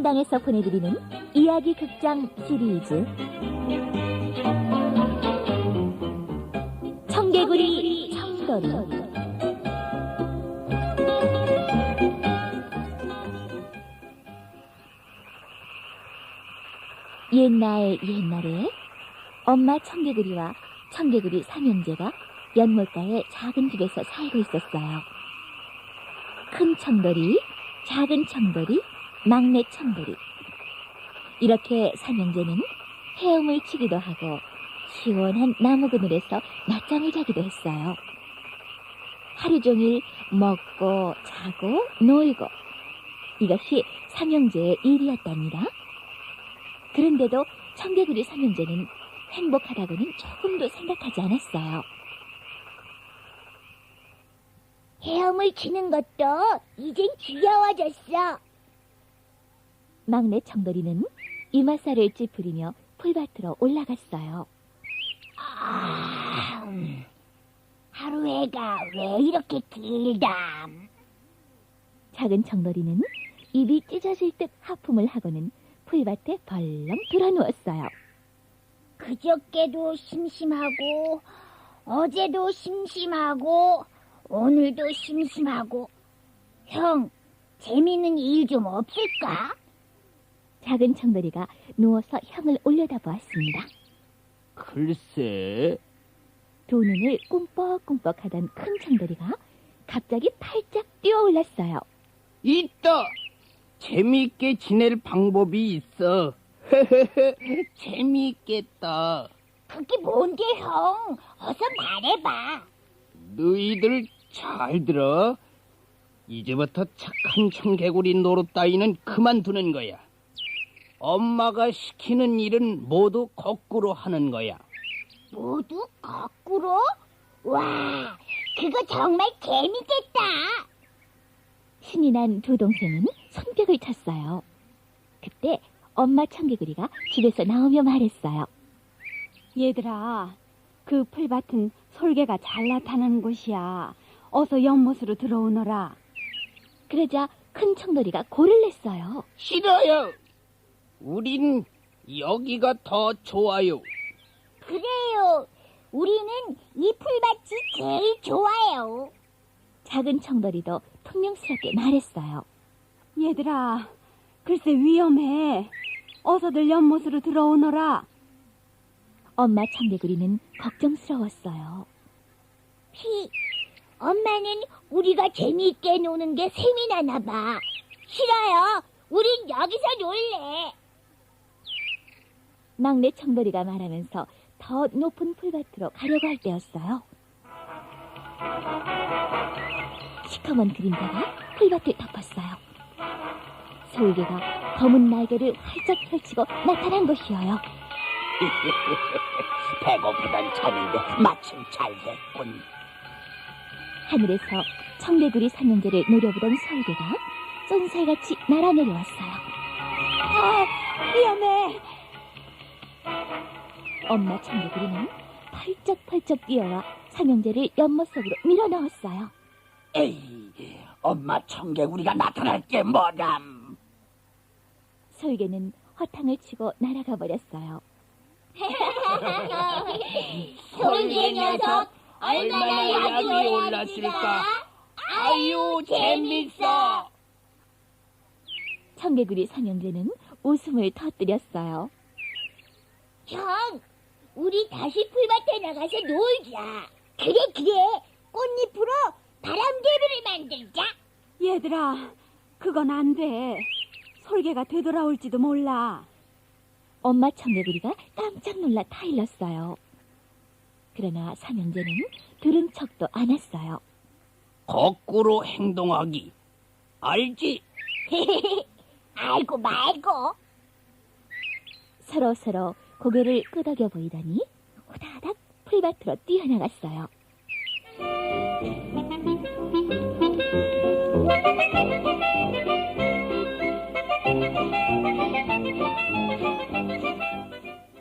천당에서 보내드리는 이야기 극장 시리즈 청개구리 청돌이. 옛날에 엄마 청개구리와 청개구리 삼형제가 연못가의 작은 집에서 살고 있었어요. 큰 청돌이, 작은 청돌이, 막내 청돌이. 이렇게 삼형제는 헤엄을 치기도 하고 시원한 나무 그늘에서 낮잠을 자기도 했어요. 하루 종일 먹고 자고 놀고, 이것이 삼형제의 일이었답니다. 그런데도 청개구리 삼형제는 행복하다고는 조금도 생각하지 않았어요. 헤엄을 치는 것도 이젠 지겨워졌어. 막내 청돌이는 이마살을 찌푸리며 풀밭으로 올라갔어요. 하루해가 왜 이렇게 길다. 작은 청돌이는 입이 찢어질 듯 하품을 하고는 풀밭에 벌렁 드러누웠어요. 그저께도 심심하고 어제도 심심하고 오늘도 심심하고. 형, 재미있는 일 좀 없을까? 작은 청돌이가 누워서 형을 올려다보았습니다. 글쎄. 두 눈을 꿈뻑꿈뻑 하던 큰 청돌이가 갑자기 팔짝 뛰어올랐어요. 있다. 재미있게 지낼 방법이 있어. 재미있겠다. 그게 뭔데, 형? 어서 말해봐. 너희들 잘 들어. 이제부터 착한 청개구리 노릇 따위는 그만두는 거야. 엄마가 시키는 일은 모두 거꾸로 하는 거야. 모두 거꾸로? 와, 그거 정말 재밌겠다. 신이 난 두 동생은 손뼉을 쳤어요. 그때 엄마 청개구리가 집에서 나오며 말했어요. 얘들아, 그 풀밭은 솔개가 잘 나타나는 곳이야. 어서 연못으로 들어오너라. 그러자 큰 청돌이가 골을 냈어요. 싫어요. 우린 여기가 더 좋아요. 그래요. 우리는 이 풀밭이 제일 좋아요. 작은 청돌이도 퉁명스럽게 말했어요. 얘들아, 글쎄 위험해. 어서들 연못으로 들어오너라. 엄마 청개구리는 걱정스러웠어요. 엄마는 우리가 재미있게 노는 게 셈이 나나 봐. 싫어요. 우린 여기서 놀래. 막내 청돌이가 말하면서 더 높은 풀밭으로 가려고 할 때였어요. 시커먼 그림자가 풀밭을 덮었어요. 솔개가 검은 날개를 활짝 펼치고 나타난 것이어요. 배고프단 참인데 마침 잘 됐군. 하늘에서 청개구리 삼형제를 노려보던 솔개가 쏜살같이 날아내려왔어요. 위험해. 엄마 청개구리는 펄쩍펄쩍 뛰어와 삼형제를 연못 속으로 밀어넣었어요. 에이, 엄마 청개구리가 나타날 게 뭐람. 솔개는 허탕을 치고 날아가 버렸어요. 솔개 녀석, 얼마나 약이 올랐을까? 아유, 재밌어. 청개구리 삼형제는 웃음을 터뜨렸어요. 형, 우리 다시 풀밭에 나가서 놀자. 그래. 꽃잎으로 바람개비를 만들자. 얘들아, 그건 안 돼. 솔개가 되돌아올지도 몰라. 엄마 청개구리가 깜짝 놀라 타일렀어요. 그러나 삼형제는 들은 척도 안 했어요. 거꾸로 행동하기. 알지? 알고 말고. 서로 고개를 끄덕여 보이더니 후다닥 풀밭으로 뛰어나갔어요.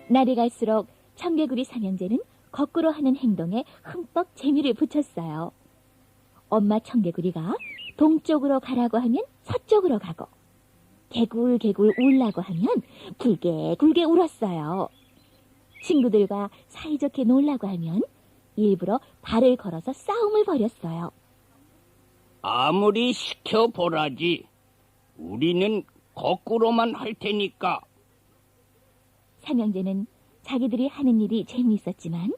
날이 갈수록 청개구리 삼형제는 거꾸로 하는 행동에 흠뻑 재미를 붙였어요. 엄마 청개구리가 동쪽으로 가라고 하면 서쪽으로 가고, 개굴개굴 울라고 하면 굴게 울었어요. 친구들과 사이좋게 놀라고 하면 일부러 발을 걸어서 싸움을 벌였어요. 아무리 시켜보라지. 우리는 거꾸로만 할 테니까. 삼형제는 자기들이 하는 일이 재미있었지만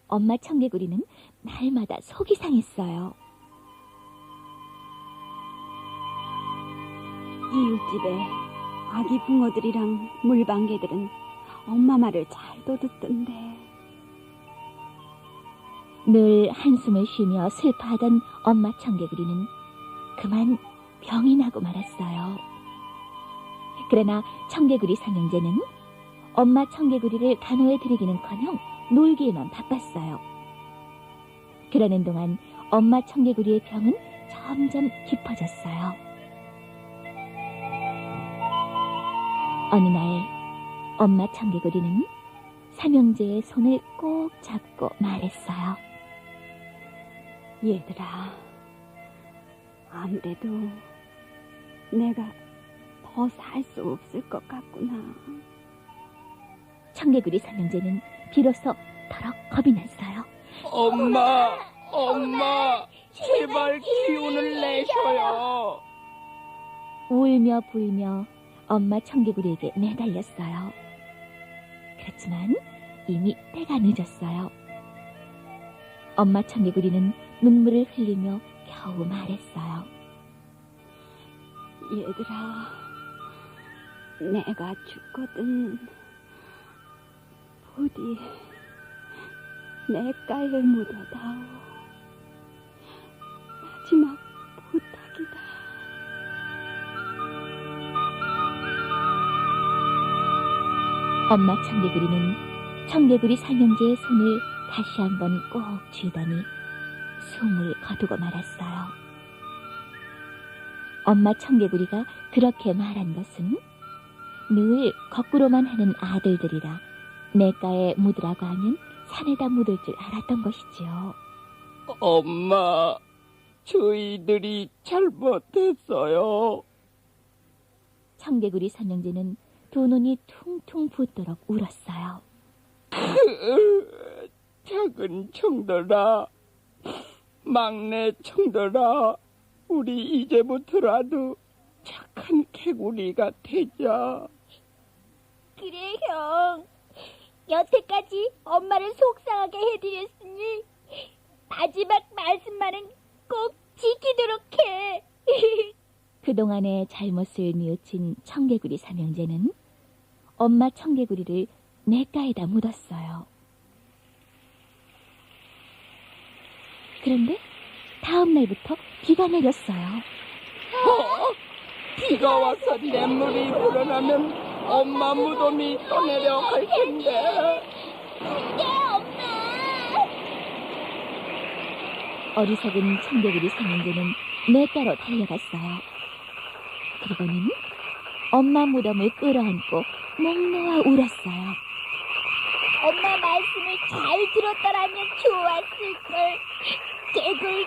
엄마 청개구리는 날마다 속이 상했어요. 이웃집에 아기 붕어들이랑 물방개들은 엄마 말을 잘도 듣던데. 늘 한숨을 쉬며 슬퍼하던 엄마 청개구리는 그만 병이 나고 말았어요. 그러나 청개구리 삼형제는 엄마 청개구리를 간호해 드리기는커녕 놀기에만 바빴어요. 그러는 동안 엄마 청개구리의 병은 점점 깊어졌어요. 어느 날 엄마 청개구리는 삼형제의 손을 꼭 잡고 말했어요. 얘들아, 아무래도 내가 더 살 수 없을 것 같구나. 청개구리 삼형제는 비로소 더럭 겁이 났어요. 엄마, 제발 기운을 내셔요. 울며 불며 엄마 청개구리에게 매달렸어요. 그렇지만 이미 때가 늦었어요. 엄마 청개구리는 눈물을 흘리며 겨우 말했어요. 얘들아, 내가 죽거든 부디 내가에 묻어다오. 마지막 부탁이다. 엄마 청개구리는 청개구리 삼형제의 손을 다시 한번 꼭 쥐더니 숨을 거두고 말았어요. 엄마 청개구리가 그렇게 말한 것은 늘 거꾸로만 하는 아들들이라 내가에 묻으라고 하면 산에다 묻을 줄 알았던 것이지요. 엄마, 저희들이 잘못했어요. 청개구리 삼형제는 두 눈이 퉁퉁 붓도록 울었어요. 작은 청들아, 막내 청들아, 우리 이제부터라도 착한 개구리가 되자. 그래, 형. 여태까지 엄마를 속상하게 해드렸으니 마지막 말씀만은 꼭 지키도록 해. 그동안의 잘못을 뉘우친 청개구리 삼형제는 엄마 청개구리를 냇가에다 묻었어요. 그런데 다음 날부터 비가 내렸어요. 비가 와서 냇물이 불어나면 엄마 무덤이 또 내려갈 텐데. 네, 엄마. 어리석은 청개구리 삼형제는 냇가로 달려갔어요. 그리고는 엄마 무덤을 끌어안고 목 놓아 울었어요. 엄마 말씀을 잘 들었더라면 좋았을걸. 개굴.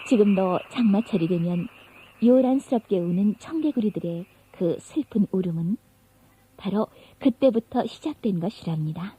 지금도 장마철이 되면 요란스럽게 우는 청개구리들의 그 슬픈 울음은 바로 그때부터 시작된 것이랍니다.